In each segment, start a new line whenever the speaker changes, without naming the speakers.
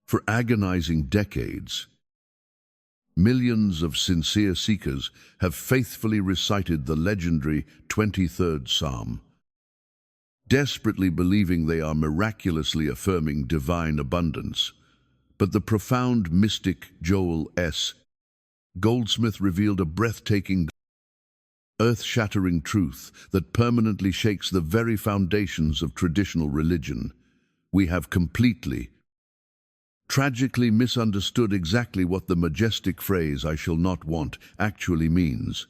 For agonizing decades, millions of sincere seekers have faithfully recited the legendary 23rd Psalm, desperately believing they are miraculously affirming divine abundance. But the profound mystic Joel S. Goldsmith revealed a breathtaking, earth-shattering truth that permanently shakes the very foundations of traditional religion. We have completely, tragically misunderstood exactly what the majestic phrase "I shall not want" actually means.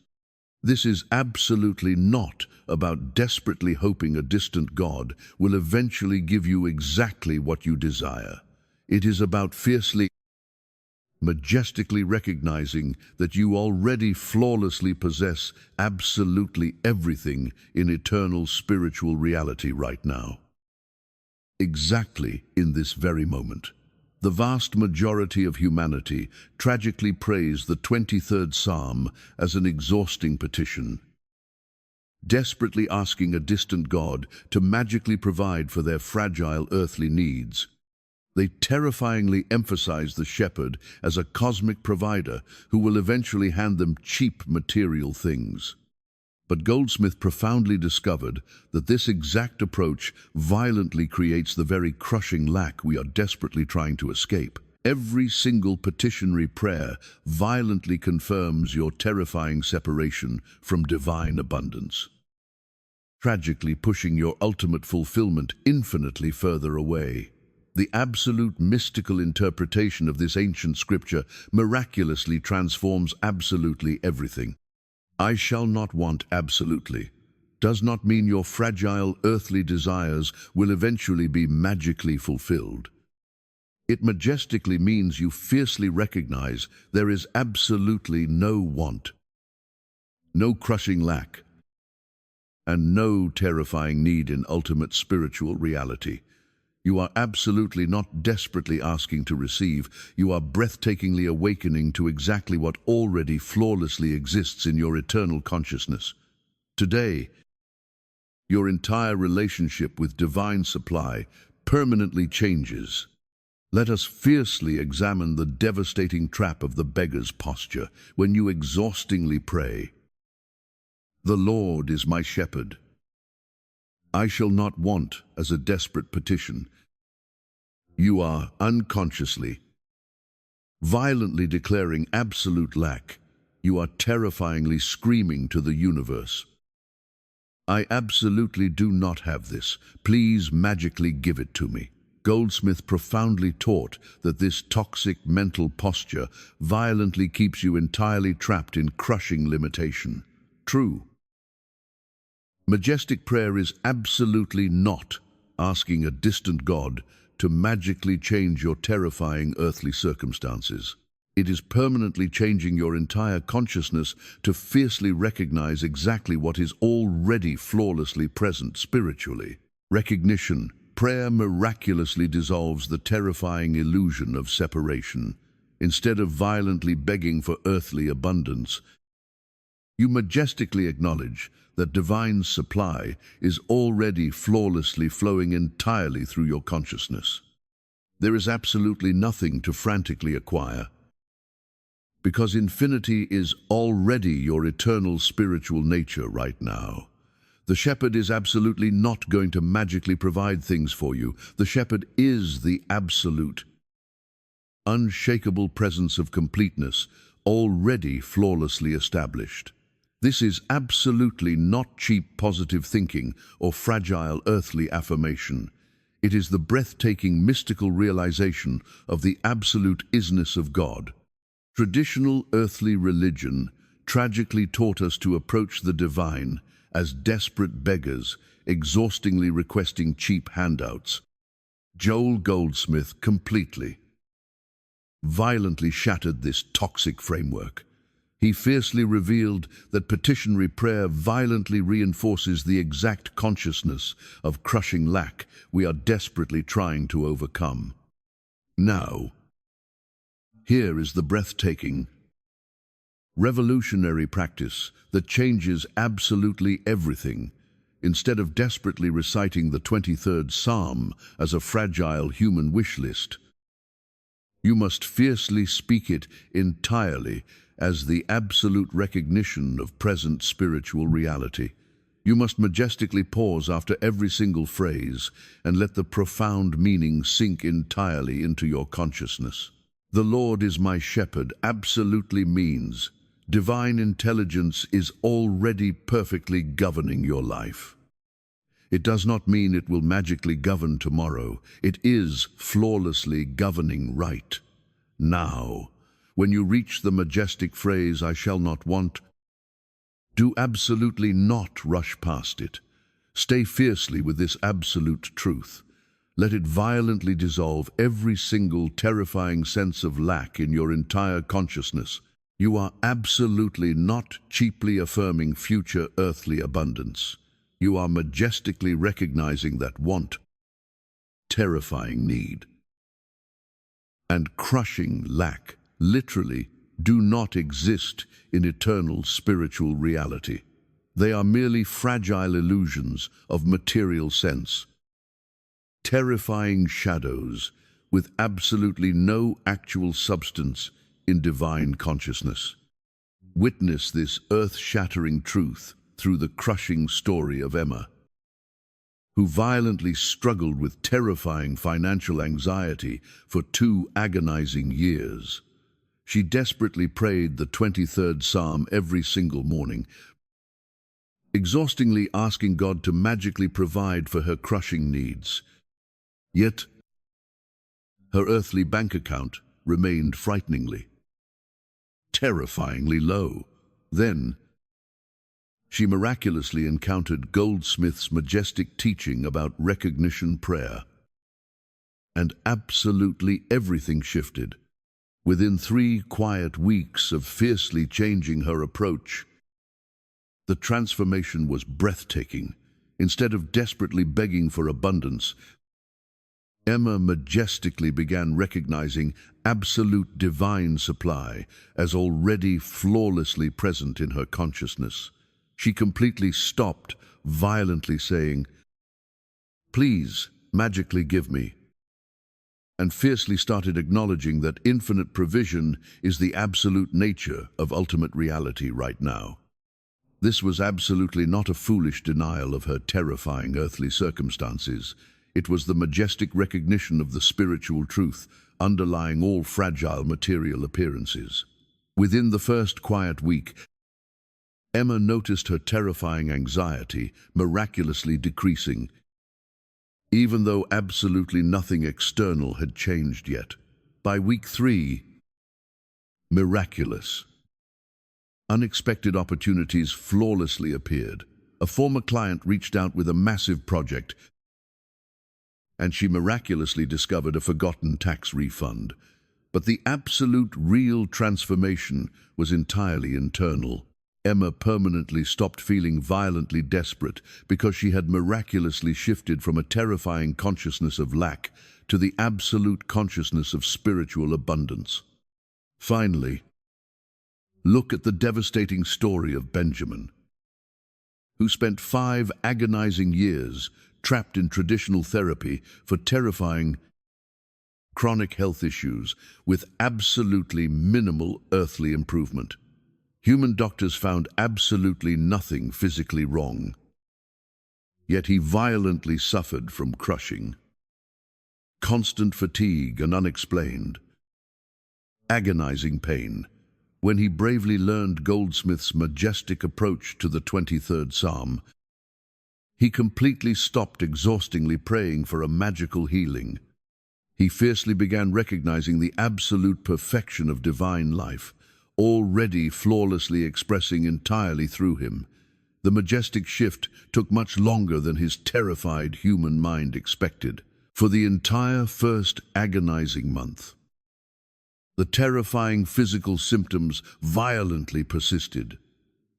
This is absolutely not about desperately hoping a distant God will eventually give you exactly what you desire. It is about fiercely, majestically recognizing that you already flawlessly possess absolutely everything in eternal spiritual reality right now. Exactly in this very moment. The vast majority of humanity tragically praise the 23rd Psalm as an exhausting petition, desperately asking a distant God to magically provide for their fragile earthly needs. They terrifyingly emphasize the shepherd as a cosmic provider who will eventually hand them cheap material things. But Goldsmith profoundly discovered that this exact approach violently creates the very crushing lack we are desperately trying to escape. Every single petitionary prayer violently confirms your terrifying separation from divine abundance, tragically pushing your ultimate fulfillment infinitely further away. The absolute mystical interpretation of this ancient scripture miraculously transforms absolutely everything. "I shall not want absolutely" does not mean your fragile earthly desires will eventually be magically fulfilled. It majestically means you fiercely recognize there is absolutely no want, no crushing lack, and no terrifying need in ultimate spiritual reality. You are absolutely not desperately asking to receive. You are breathtakingly awakening to exactly what already flawlessly exists in your eternal consciousness. Today, your entire relationship with divine supply permanently changes. Let us fiercely examine the devastating trap of the beggar's posture when you exhaustingly pray, "The Lord is my shepherd. I shall not want," as a desperate petition. You are unconsciously, violently declaring absolute lack. You are terrifyingly screaming to the universe, "I absolutely do not have this. Please magically give it to me." Goldsmith profoundly taught that this toxic mental posture violently keeps you entirely trapped in crushing limitation. True, majestic prayer is absolutely not asking a distant God to magically change your terrifying earthly circumstances. It is permanently changing your entire consciousness to fiercely recognize exactly what is already flawlessly present spiritually. Recognition. Prayer miraculously dissolves the terrifying illusion of separation. Instead of violently begging for earthly abundance, you majestically acknowledge that divine supply is already flawlessly flowing entirely through your consciousness. There is absolutely nothing to frantically acquire, because infinity is already your eternal spiritual nature right now. The shepherd is absolutely not going to magically provide things for you. The shepherd is the absolute, unshakable presence of completeness, already flawlessly established. This is absolutely not cheap positive thinking or fragile earthly affirmation. It is the breathtaking mystical realization of the absolute isness of God. Traditional earthly religion tragically taught us to approach the divine as desperate beggars, exhaustingly requesting cheap handouts. Joel Goldsmith completely, violently shattered this toxic framework. He fiercely revealed that petitionary prayer violently reinforces the exact consciousness of crushing lack we are desperately trying to overcome. Now, here is the breathtaking, revolutionary practice that changes absolutely everything. Instead of desperately reciting the 23rd Psalm as a fragile human wish list, You must fiercely speak it entirely as the absolute recognition of present spiritual reality. You must majestically pause after every single phrase and let the profound meaning sink entirely into your consciousness. The Lord is my shepherd absolutely means divine intelligence is already perfectly governing your life. It does not mean it will magically govern tomorrow. It is flawlessly governing right now. When you reach the majestic phrase, I shall not want, do absolutely not rush past it. Stay fiercely with this absolute truth. Let it violently dissolve every single terrifying sense of lack in your entire consciousness. You are absolutely not cheaply affirming future earthly abundance. You are majestically recognizing that want, terrifying need, and crushing lack literally do not exist in eternal spiritual reality. They are merely fragile illusions of material sense, terrifying shadows with absolutely no actual substance in divine consciousness. Witness this earth-shattering truth through the crushing story of Emma, who violently struggled with terrifying financial anxiety for 2 agonizing years. She desperately prayed the 23rd Psalm every single morning, exhaustingly asking God to magically provide for her crushing needs. Yet, her earthly bank account remained frighteningly, terrifyingly low. Then, she miraculously encountered Goldsmith's majestic teaching about recognition prayer. And absolutely everything shifted. Within 3 quiet weeks of fiercely changing her approach, the transformation was breathtaking. Instead of desperately begging for abundance, Emma majestically began recognizing absolute divine supply as already flawlessly present in her consciousness. She completely stopped, violently saying, "Please, magically give me," and fiercely started acknowledging that infinite provision is the absolute nature of ultimate reality right now. This was absolutely not a foolish denial of her terrifying earthly circumstances. It was the majestic recognition of the spiritual truth underlying all fragile material appearances. Within the first quiet week, Emma noticed her terrifying anxiety miraculously decreasing, even though absolutely nothing external had changed yet. By week 3, miraculous, unexpected opportunities flawlessly appeared. A former client reached out with a massive project, and she miraculously discovered a forgotten tax refund. But the absolute real transformation was entirely internal. Emma permanently stopped feeling violently desperate because she had miraculously shifted from a terrifying consciousness of lack to the absolute consciousness of spiritual abundance. Finally, look at the devastating story of Benjamin, who spent 5 agonizing years trapped in traditional therapy for terrifying chronic health issues with absolutely minimal earthly improvement. Human doctors found absolutely nothing physically wrong. Yet he violently suffered from crushing, constant fatigue and unexplained, agonizing pain. When he bravely learned Goldsmith's majestic approach to the 23rd Psalm, he completely stopped exhaustingly praying for a magical healing. He fiercely began recognizing the absolute perfection of divine life, already flawlessly expressing entirely through him. The majestic shift took much longer than his terrified human mind expected. For the entire first agonizing month, the terrifying physical symptoms violently persisted.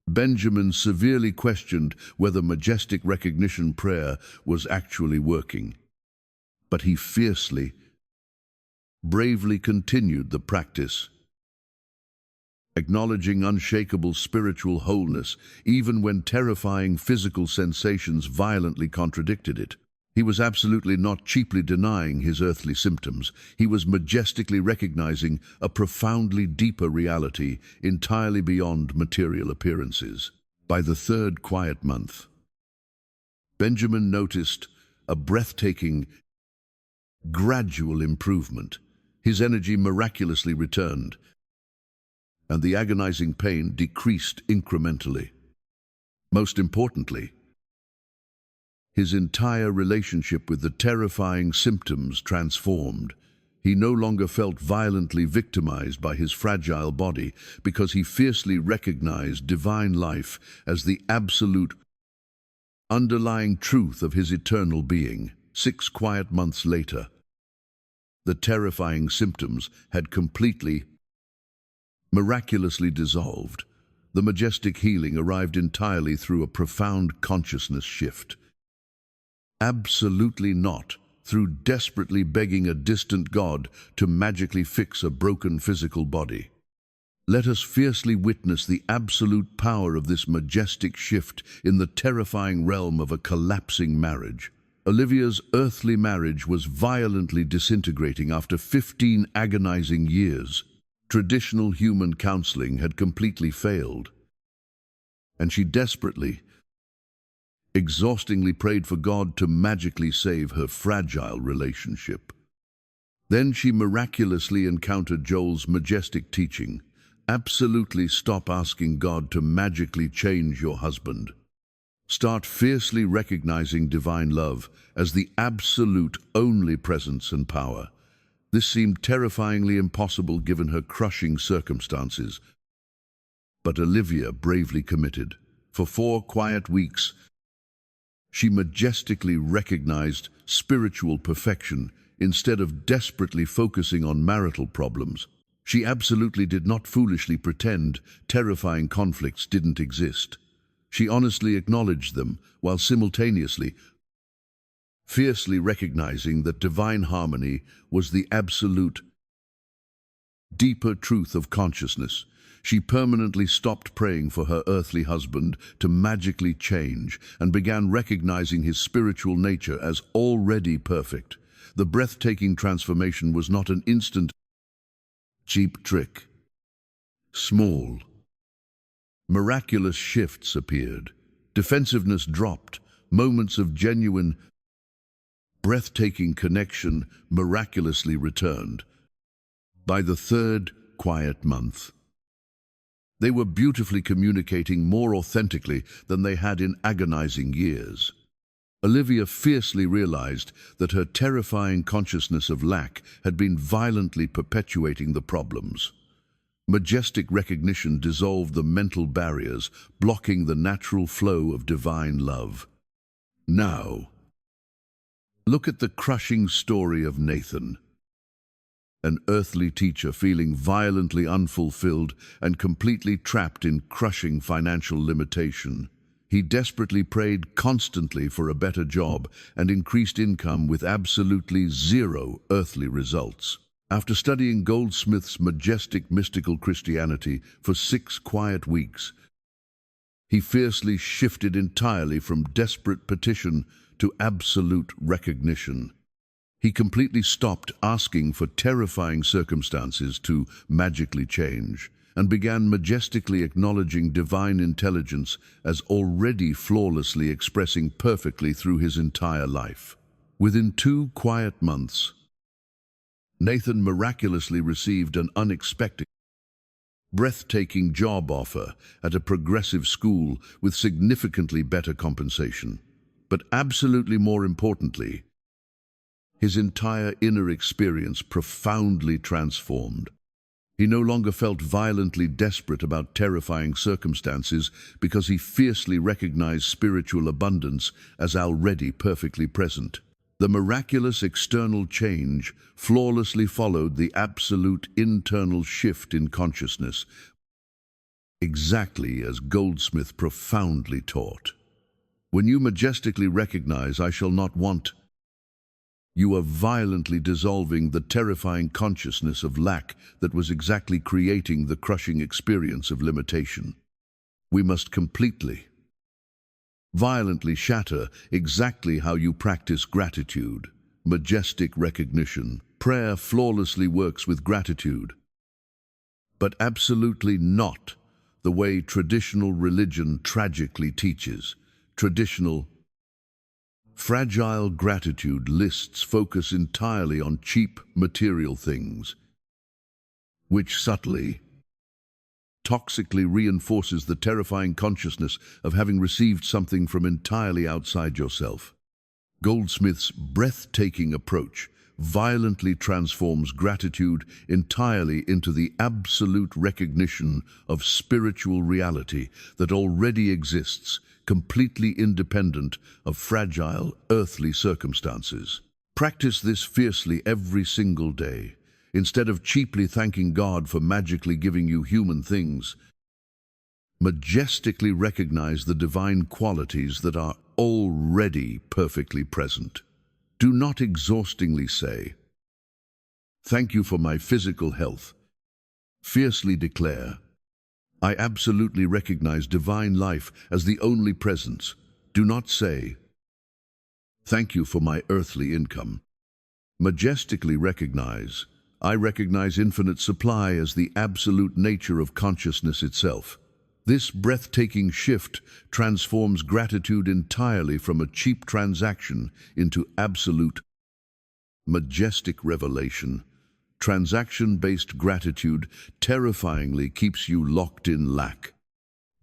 Benjamin severely questioned whether majestic recognition prayer was actually working. But he fiercely, bravely continued the practice, acknowledging unshakable spiritual wholeness even when terrifying physical sensations violently contradicted it. He was absolutely not cheaply denying his earthly symptoms. He was majestically recognizing a profoundly deeper reality entirely beyond material appearances. By the third quiet month, Benjamin noticed a breathtaking, gradual improvement. His energy miraculously returned, and the agonizing pain decreased incrementally. Most importantly, his entire relationship with the terrifying symptoms transformed. He no longer felt violently victimized by his fragile body because he fiercely recognized divine life as the absolute underlying truth of his eternal being. 6 quiet months later, the terrifying symptoms had completely, miraculously dissolved. The majestic healing arrived entirely through a profound consciousness shift. Absolutely not through desperately begging a distant God to magically fix a broken physical body. Let us fiercely witness the absolute power of this majestic shift in the terrifying realm of a collapsing marriage. Olivia's earthly marriage was violently disintegrating after 15 agonizing years. Traditional human counseling had completely failed, and she desperately, exhaustingly prayed for God to magically save her fragile relationship. Then she miraculously encountered Joel's majestic teaching. Absolutely stop asking God to magically change your husband. Start fiercely recognizing divine love as the absolute only presence and power. This seemed terrifyingly impossible given her crushing circumstances. But Olivia bravely committed. For 4 quiet weeks, she majestically recognized spiritual perfection instead of desperately focusing on marital problems. She absolutely did not foolishly pretend terrifying conflicts didn't exist. She honestly acknowledged them while simultaneously fiercely recognizing that divine harmony was the absolute, deeper truth of consciousness. She permanently stopped praying for her earthly husband to magically change and began recognizing his spiritual nature as already perfect. The breathtaking transformation was not an instant, cheap trick. Small, miraculous shifts appeared. Defensiveness dropped. Moments of genuine, breathtaking connection miraculously returned. By the third quiet month, they were beautifully communicating more authentically than they had in agonizing years. Olivia fiercely realized that her terrifying consciousness of lack had been violently perpetuating the problems. Majestic recognition dissolved the mental barriers, blocking the natural flow of divine love. Now, look at the crushing story of Nathan, an earthly teacher feeling violently unfulfilled and completely trapped in crushing financial limitation. He desperately prayed constantly for a better job and increased income with absolutely zero earthly results. After studying Goldsmith's majestic mystical Christianity for 6 quiet weeks, he fiercely shifted entirely from desperate petition to absolute recognition. He completely stopped asking for terrifying circumstances to magically change and began majestically acknowledging divine intelligence as already flawlessly expressing perfectly through his entire life. Within 2 quiet months, Nathan miraculously received an unexpected, breathtaking job offer at a progressive school with significantly better compensation. But absolutely more importantly, his entire inner experience profoundly transformed. He no longer felt violently desperate about terrifying circumstances because he fiercely recognized spiritual abundance as already perfectly present. The miraculous external change flawlessly followed the absolute internal shift in consciousness, exactly as Goldsmith profoundly taught. When you majestically recognize, "I shall not want," you are violently dissolving the terrifying consciousness of lack that was exactly creating the crushing experience of limitation. We must completely, violently shatter exactly how you practice gratitude. Majestic recognition. Prayer flawlessly works with gratitude, but absolutely not the way traditional religion tragically teaches. Traditional, fragile gratitude lists focus entirely on cheap material things, which subtly, toxically reinforces the terrifying consciousness of having received something from entirely outside yourself. Goldsmith's breathtaking approach violently transforms gratitude entirely into the absolute recognition of spiritual reality that already exists, completely independent of fragile, earthly circumstances. Practice this fiercely every single day. Instead of cheaply thanking God for magically giving you human things, majestically recognize the divine qualities that are already perfectly present. Do not exhaustingly say, "Thank you for my physical health." Fiercely declare, "I absolutely recognize divine life as the only presence." Do not say, "Thank you for my earthly income." Majestically recognize, "I recognize infinite supply as the absolute nature of consciousness itself." This breathtaking shift transforms gratitude entirely from a cheap transaction into absolute, majestic revelation. Transaction-based gratitude terrifyingly keeps you locked in lack.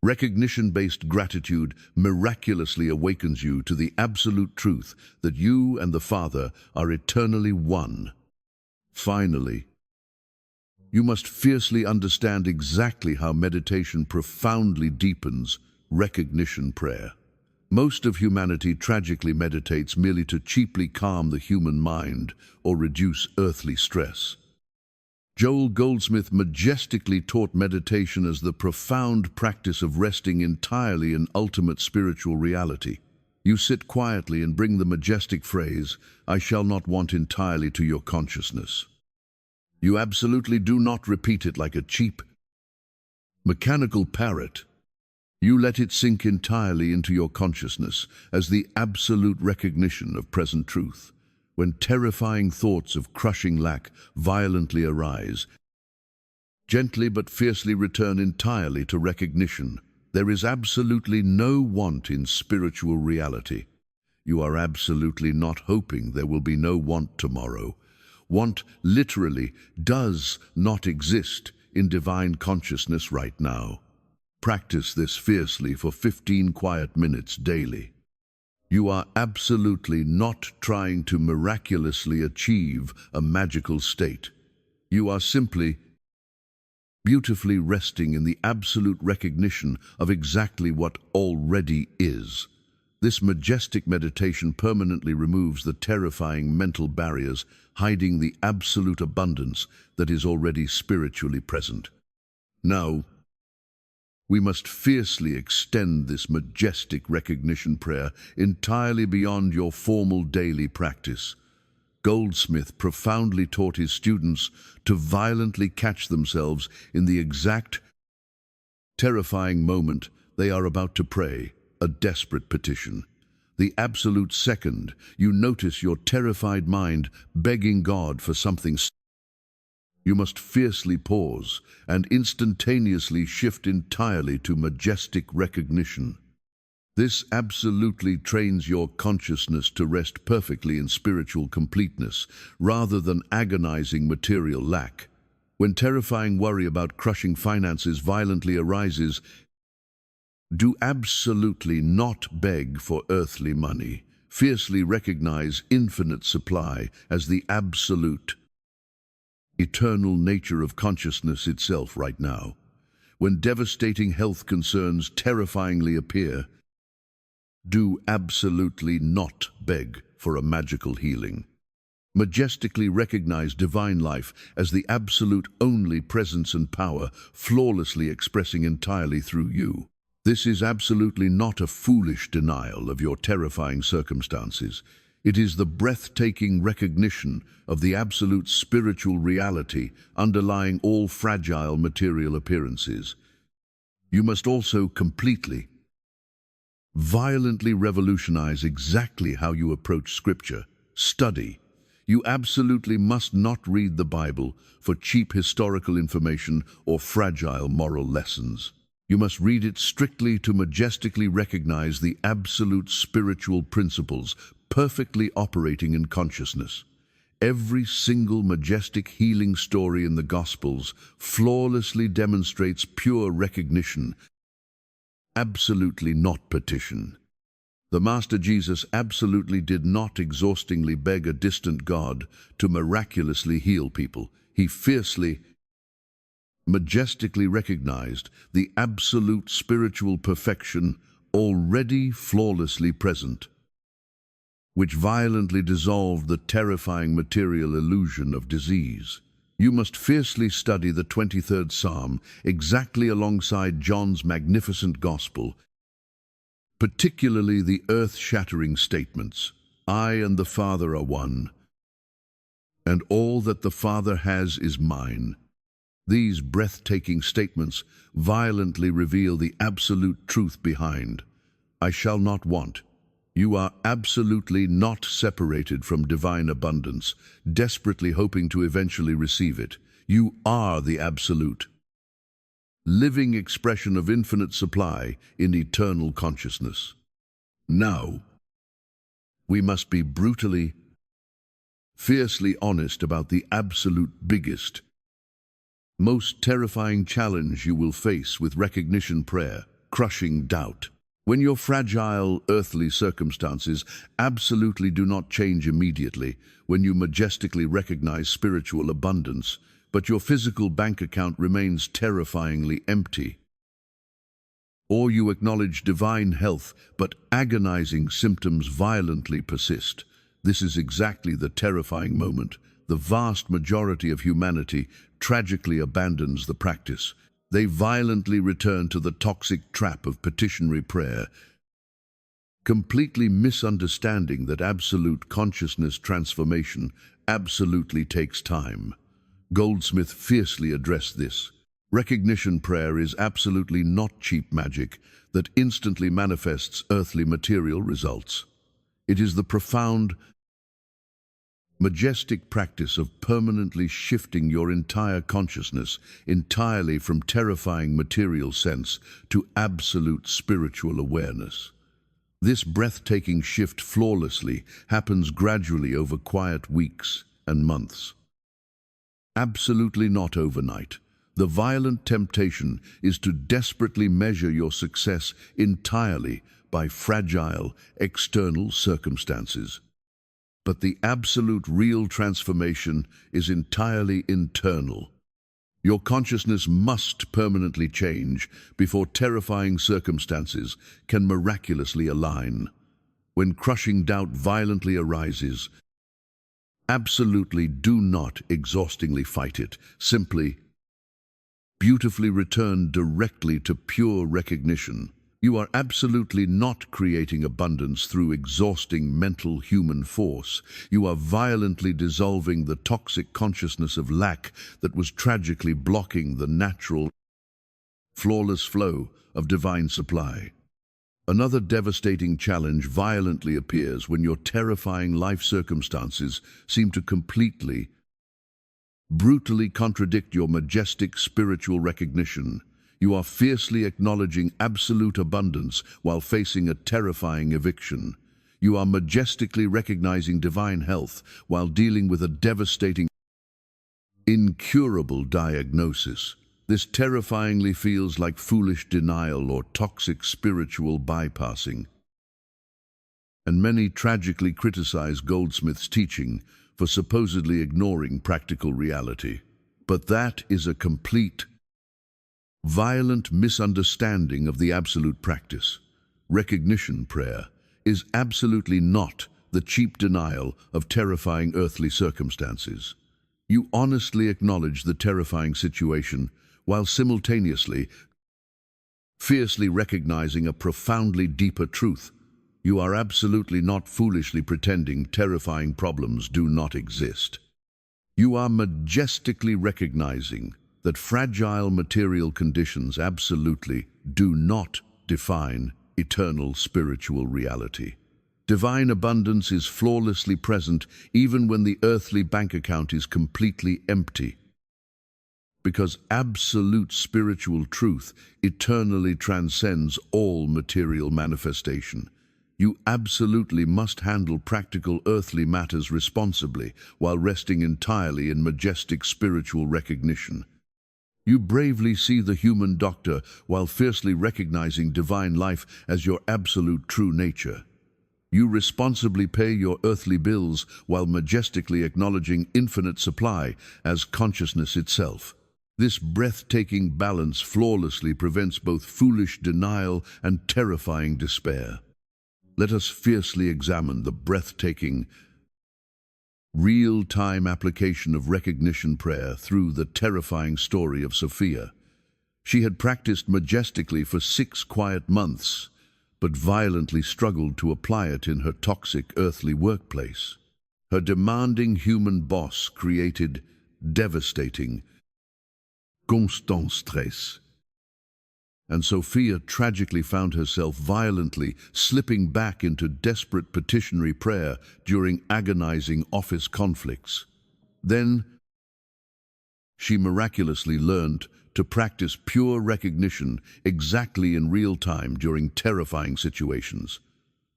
Recognition-based gratitude miraculously awakens you to the absolute truth that you and the Father are eternally one. Finally, you must fiercely understand exactly how meditation profoundly deepens recognition prayer. Most of humanity tragically meditates merely to cheaply calm the human mind or reduce earthly stress. Joel Goldsmith majestically taught meditation as the profound practice of resting entirely in ultimate spiritual reality. You sit quietly and bring the majestic phrase, "I shall not want," entirely to your consciousness. You absolutely do not repeat it like a cheap, mechanical parrot. You let it sink entirely into your consciousness as the absolute recognition of present truth. When terrifying thoughts of crushing lack violently arise, gently but fiercely return entirely to recognition. There is absolutely no want in spiritual reality. You are absolutely not hoping there will be no want tomorrow. Want literally does not exist in divine consciousness right now. Practice this fiercely for 15 quiet minutes daily. You are absolutely not trying to miraculously achieve a magical state. You are simply beautifully resting in the absolute recognition of exactly what already is. This majestic meditation permanently removes the terrifying mental barriers, hiding the absolute abundance that is already spiritually present. Now, we must fiercely extend this majestic recognition prayer entirely beyond your formal daily practice. Goldsmith profoundly taught his students to violently catch themselves in the exact, terrifying moment they are about to pray a desperate petition. The absolute second you notice your terrified mind begging God for something, you must fiercely pause and instantaneously shift entirely to majestic recognition. This absolutely trains your consciousness to rest perfectly in spiritual completeness, rather than agonizing material lack. When terrifying worry about crushing finances violently arises, do absolutely not beg for earthly money. Fiercely recognize infinite supply as the absolute, eternal nature of consciousness itself right now. When devastating health concerns terrifyingly appear, do absolutely not beg for a magical healing. Majestically recognize divine life as the absolute only presence and power, flawlessly expressing entirely through you. This is absolutely not a foolish denial of your terrifying circumstances. It is the breathtaking recognition of the absolute spiritual reality underlying all fragile material appearances. You must also completely, Violently revolutionize exactly how you approach Scripture. Study. You absolutely must not read the Bible for cheap historical information or fragile moral lessons. You must read it strictly to majestically recognize the absolute spiritual principles perfectly operating in consciousness. Every single majestic healing story in the Gospels flawlessly demonstrates pure recognition, absolutely not petition. The Master Jesus absolutely did not exhaustingly beg a distant God to miraculously heal people. He fiercely, majestically recognized the absolute spiritual perfection already flawlessly present, which violently dissolved the terrifying material illusion of disease. You must fiercely study the 23rd Psalm exactly alongside John's magnificent Gospel, particularly the earth-shattering statements, "I and the Father are one, and all that the Father has is mine." These breathtaking statements violently reveal the absolute truth behind, "I shall not want." You are absolutely not separated from divine abundance, desperately hoping to eventually receive it. You are the absolute, living expression of infinite supply in eternal consciousness. Now, we must be brutally, fiercely honest about the absolute biggest, most terrifying challenge you will face with recognition prayer: crushing doubt. When your fragile, earthly circumstances absolutely do not change immediately, when you majestically recognize spiritual abundance, but your physical bank account remains terrifyingly empty, or you acknowledge divine health, but agonizing symptoms violently persist, this is exactly the terrifying moment. The vast majority of humanity tragically abandons the practice. They violently return to the toxic trap of petitionary prayer, completely misunderstanding that absolute consciousness transformation absolutely takes time. Goldsmith fiercely addressed this. Recognition prayer is absolutely not cheap magic that instantly manifests earthly material results. It is the profound, majestic practice of permanently shifting your entire consciousness entirely from terrifying material sense to absolute spiritual awareness. This breathtaking shift flawlessly happens gradually over quiet weeks and months. Absolutely not overnight. The violent temptation is to desperately measure your success entirely by fragile external circumstances. But the absolute real transformation is entirely internal. Your consciousness must permanently change before terrifying circumstances can miraculously align. When crushing doubt violently arises, absolutely do not exhaustingly fight it. Simply, beautifully return directly to pure recognition. You are absolutely not creating abundance through exhausting mental human force. You are violently dissolving the toxic consciousness of lack that was tragically blocking the natural, flawless flow of divine supply. Another devastating challenge violently appears when your terrifying life circumstances seem to completely, brutally contradict your majestic spiritual recognition. You are fiercely acknowledging absolute abundance while facing a terrifying eviction. You are majestically recognizing divine health while dealing with a devastating, incurable diagnosis. This terrifyingly feels like foolish denial or toxic spiritual bypassing. And many tragically criticize Goldsmith's teaching for supposedly ignoring practical reality. But that is a complete, violent misunderstanding of the absolute practice. Recognition prayer is absolutely not the cheap denial of terrifying earthly circumstances. You honestly acknowledge the terrifying situation while simultaneously, fiercely recognizing a profoundly deeper truth. You are absolutely not foolishly pretending terrifying problems do not exist. You are majestically recognizing that fragile material conditions absolutely do not define eternal spiritual reality. Divine abundance is flawlessly present even when the earthly bank account is completely empty. Because absolute spiritual truth eternally transcends all material manifestation. You absolutely must handle practical earthly matters responsibly while resting entirely in majestic spiritual recognition. You bravely see the human doctor while fiercely recognizing divine life as your absolute true nature. You responsibly pay your earthly bills while majestically acknowledging infinite supply as consciousness itself. This breathtaking balance flawlessly prevents both foolish denial and terrifying despair. Let us fiercely examine the breathtaking, real-time application of recognition prayer through the terrifying story of Sophia. She had practiced majestically for 6 quiet months, but violently struggled to apply it in her toxic earthly workplace. Her demanding human boss created devastating, constant stress. And Sophia tragically found herself violently slipping back into desperate petitionary prayer during agonizing office conflicts. Then, she miraculously learned to practice pure recognition exactly in real time during terrifying situations.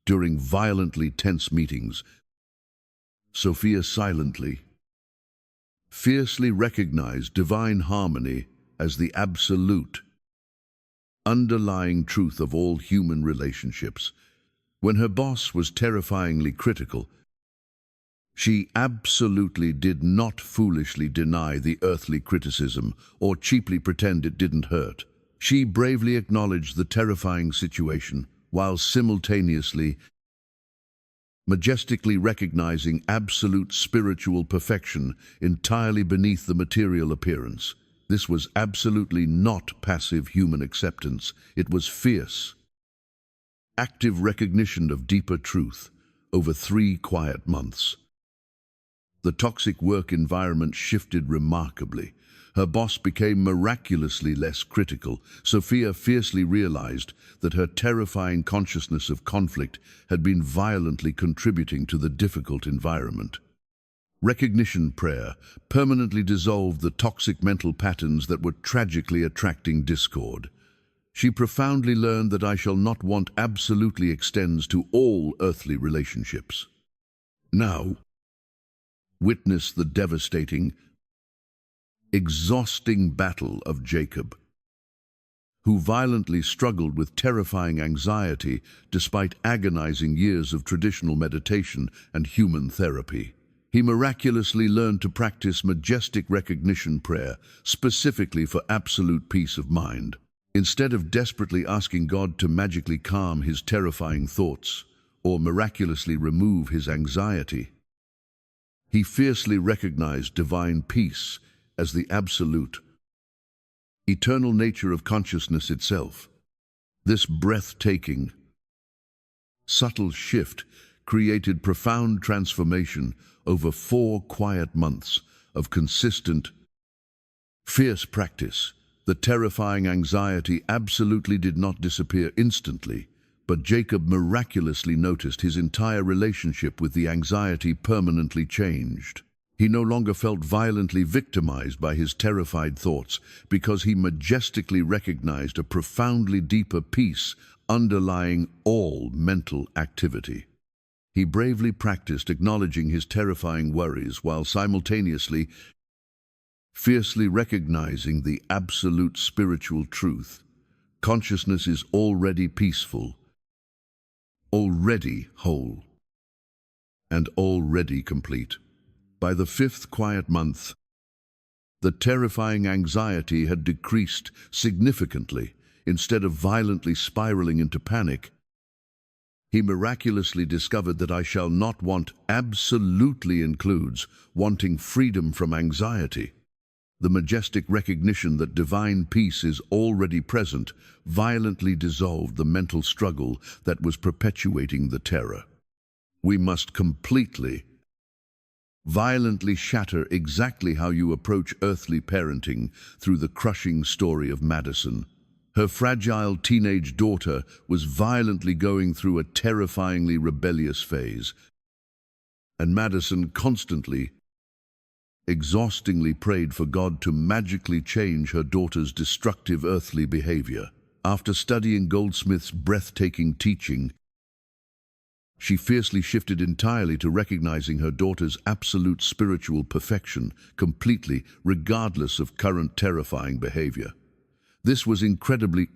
During violently tense meetings, Sophia silently, fiercely recognized divine harmony as the absolute, underlying truth of all human relationships. When her boss was terrifyingly critical, she absolutely did not foolishly deny the earthly criticism or cheaply pretend it didn't hurt. She bravely acknowledged the terrifying situation while simultaneously majestically recognizing absolute spiritual perfection entirely beneath the material appearance. This was absolutely not passive human acceptance. It was fierce, active recognition of deeper truth over 3 quiet months. The toxic work environment shifted remarkably. Her boss became miraculously less critical. Sophia fiercely realized that her terrifying consciousness of conflict had been violently contributing to the difficult environment. Recognition prayer permanently dissolved the toxic mental patterns that were tragically attracting discord. She profoundly learned that "I shall not want" absolutely extends to all earthly relationships. Now, witness the devastating, exhausting battle of Jacob, who violently struggled with terrifying anxiety despite agonizing years of traditional meditation and human therapy. He miraculously learned to practice majestic recognition prayer specifically for absolute peace of mind. Instead of desperately asking God to magically calm his terrifying thoughts or miraculously remove his anxiety, he fiercely recognized divine peace as the absolute, eternal nature of consciousness itself. This breathtaking, subtle shift created profound transformation over 4 quiet months of consistent, fierce practice. The terrifying anxiety absolutely did not disappear instantly, but Jacob miraculously noticed his entire relationship with the anxiety permanently changed. He no longer felt violently victimized by his terrified thoughts because he majestically recognized a profoundly deeper peace underlying all mental activity. He bravely practiced acknowledging his terrifying worries while simultaneously fiercely recognizing the absolute spiritual truth. Consciousness is already peaceful, already whole, and already complete. By the 5th quiet month, the terrifying anxiety had decreased significantly. Instead of violently spiraling into panic, he miraculously discovered that "I shall not want" absolutely includes wanting freedom from anxiety. The majestic recognition that divine peace is already present violently dissolved the mental struggle that was perpetuating the terror. We must completely, violently shatter exactly how you approach earthly parenting through the crushing story of Madison. Her fragile teenage daughter was violently going through a terrifyingly rebellious phase, and Madison constantly, exhaustingly prayed for God to magically change her daughter's destructive earthly behavior. After studying Goldsmith's breathtaking teaching, she fiercely shifted entirely to recognizing her daughter's absolute spiritual perfection, completely, regardless of current terrifying behavior. This was incredibly,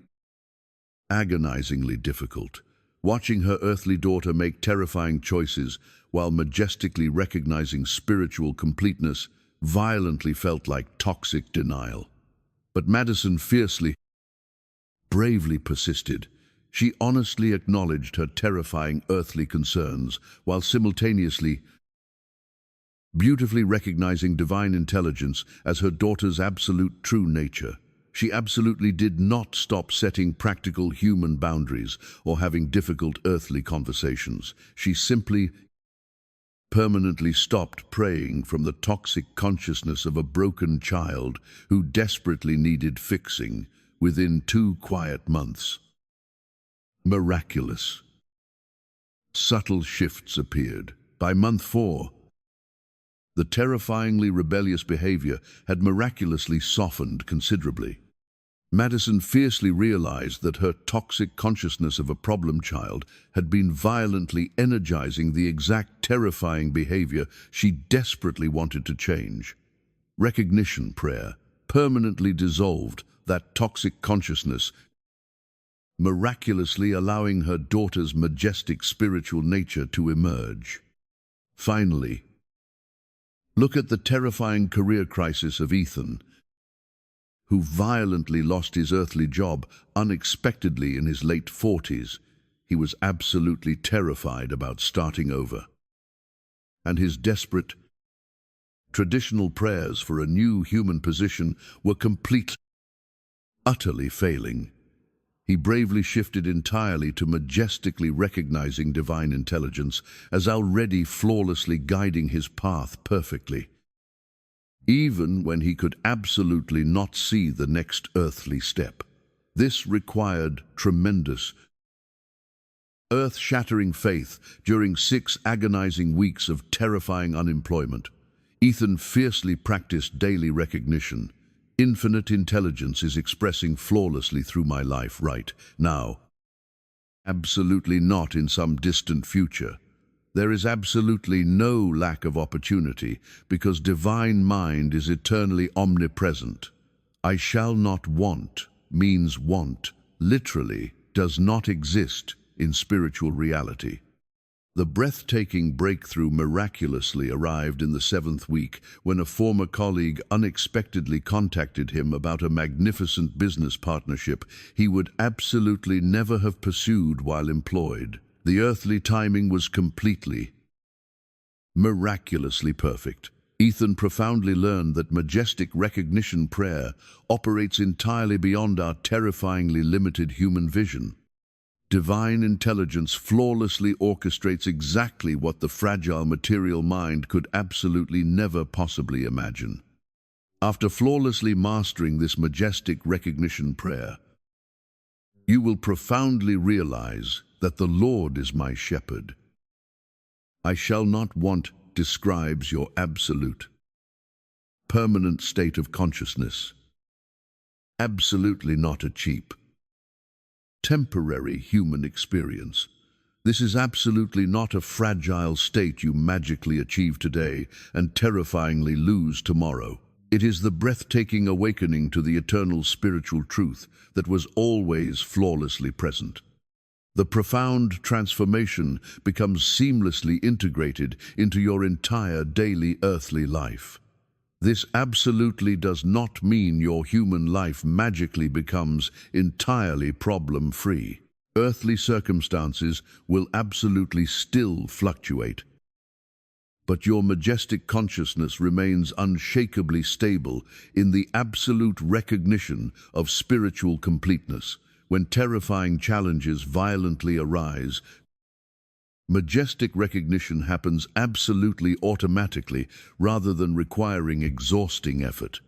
agonizingly difficult. Watching her earthly daughter make terrifying choices while majestically recognizing spiritual completeness violently felt like toxic denial. But Madison fiercely, bravely persisted. She honestly acknowledged her terrifying earthly concerns while simultaneously beautifully recognizing divine intelligence as her daughter's absolute true nature. She absolutely did not stop setting practical human boundaries or having difficult earthly conversations. She simply permanently stopped praying from the toxic consciousness of a broken child who desperately needed fixing within 2 quiet months. Miraculous. Subtle shifts appeared. By month 4, the terrifyingly rebellious behavior had miraculously softened considerably. Madison fiercely realized that her toxic consciousness of a problem child had been violently energizing the exact terrifying behavior she desperately wanted to change. Recognition prayer permanently dissolved that toxic consciousness, miraculously allowing her daughter's majestic spiritual nature to emerge. Finally, look at the terrifying career crisis of Ethan, who violently lost his earthly job unexpectedly in his late 40s. He was absolutely terrified about starting over. And his desperate, traditional prayers for a new human position were completely, utterly failing. He bravely shifted entirely to majestically recognizing divine intelligence as already flawlessly guiding his path perfectly, even when he could absolutely not see the next earthly step. This required tremendous, earth-shattering faith during 6 agonizing weeks of terrifying unemployment. Ethan fiercely practiced daily recognition. Infinite intelligence is expressing flawlessly through my life right now. Absolutely not in some distant future. There is absolutely no lack of opportunity because divine mind is eternally omnipresent. I shall not want means want, literally, does not exist in spiritual reality. The breathtaking breakthrough miraculously arrived in the 7th week when a former colleague unexpectedly contacted him about a magnificent business partnership he would absolutely never have pursued while employed. The earthly timing was completely, miraculously perfect. Ethan profoundly learned that majestic recognition prayer operates entirely beyond our terrifyingly limited human vision. Divine intelligence flawlessly orchestrates exactly what the fragile material mind could absolutely never possibly imagine. After flawlessly mastering this majestic recognition prayer, you will profoundly realize that the Lord is my shepherd. I shall not want describes your absolute, permanent state of consciousness. Absolutely not a cheap, temporary human experience. This is absolutely not a fragile state you magically achieve today and terrifyingly lose tomorrow. It is the breathtaking awakening to the eternal spiritual truth that was always flawlessly present. The profound transformation becomes seamlessly integrated into your entire daily earthly life. This absolutely does not mean your human life magically becomes entirely problem-free. Earthly circumstances will absolutely still fluctuate, but your majestic consciousness remains unshakably stable in the absolute recognition of spiritual completeness. When terrifying challenges violently arise, majestic recognition happens absolutely automatically rather than requiring exhausting effort.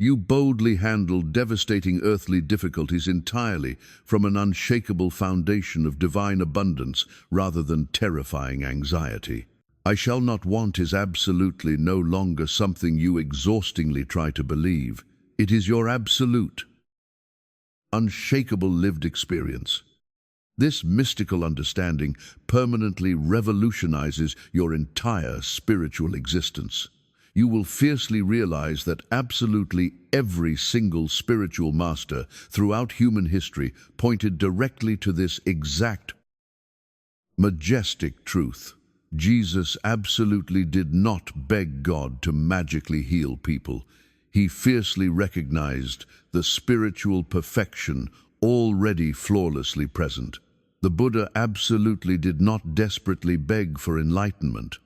You boldly handle devastating earthly difficulties entirely from an unshakable foundation of divine abundance rather than terrifying anxiety. I shall not want is absolutely no longer something you exhaustingly try to believe. It is your absolute, unshakable lived experience. This mystical understanding permanently revolutionizes your entire spiritual existence. You will fiercely realize that absolutely every single spiritual master throughout human history pointed directly to this exact majestic truth. Jesus absolutely did not beg God to magically heal people. He fiercely recognized the spiritual perfection already flawlessly present. The Buddha absolutely did not desperately beg for enlightenment.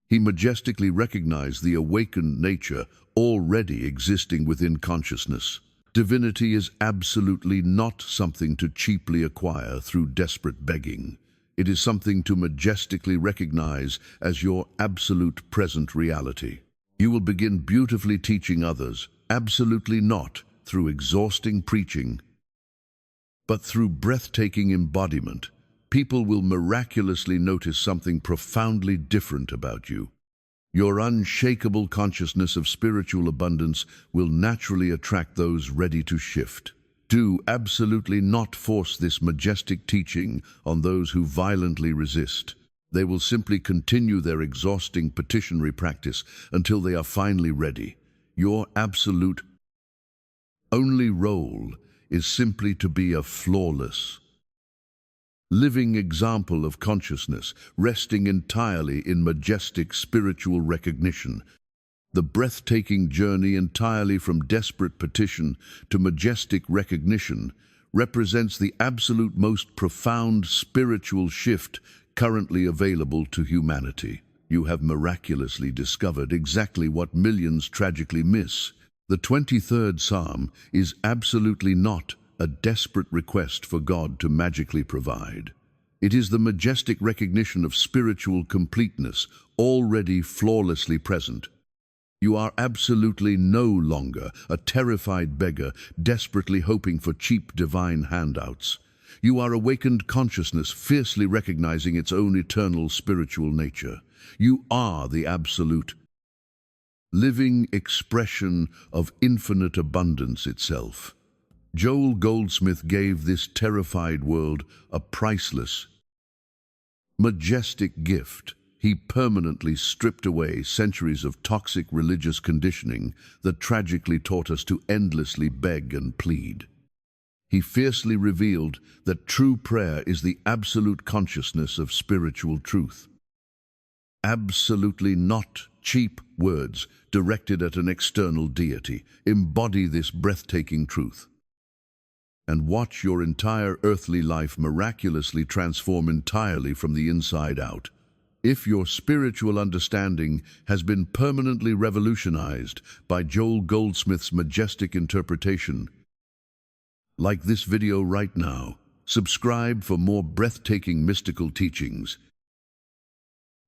He majestically recognized the awakened nature already existing within consciousness. Divinity is absolutely not something to cheaply acquire through desperate begging. It is something to majestically recognize as your absolute present reality. You will begin beautifully teaching others, absolutely not through exhausting preaching, but through breathtaking embodiment. People will miraculously notice something profoundly different about you. Your unshakable consciousness of spiritual abundance will naturally attract those ready to shift. Do absolutely not force this majestic teaching on those who violently resist. They will simply continue their exhausting petitionary practice until they are finally ready. Your absolute only role is simply to be a flawless, living example of consciousness, resting entirely in majestic spiritual recognition. The breathtaking journey entirely from desperate petition to majestic recognition represents the absolute most profound spiritual shift currently available to humanity. You have miraculously discovered exactly what millions tragically miss. The 23rd Psalm is absolutely not a desperate request for God to magically provide. It is the majestic recognition of spiritual completeness already flawlessly present. You are absolutely no longer a terrified beggar desperately hoping for cheap divine handouts. You are awakened consciousness fiercely recognizing its own eternal spiritual nature. You are the absolute, living expression of infinite abundance itself. Joel Goldsmith gave this terrified world a priceless, majestic gift. He permanently stripped away centuries of toxic religious conditioning that tragically taught us to endlessly beg and plead. He fiercely revealed that true prayer is the absolute consciousness of spiritual truth. Absolutely not cheap words directed at an external deity. Embody this breathtaking truth, and watch your entire earthly life miraculously transform entirely from the inside out. If your spiritual understanding has been permanently revolutionized by Joel Goldsmith's majestic interpretation, like this video right now, subscribe for more breathtaking mystical teachings,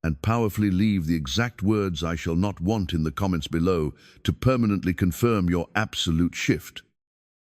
and powerfully leave the exact words I shall not want in the comments below to permanently confirm your absolute shift.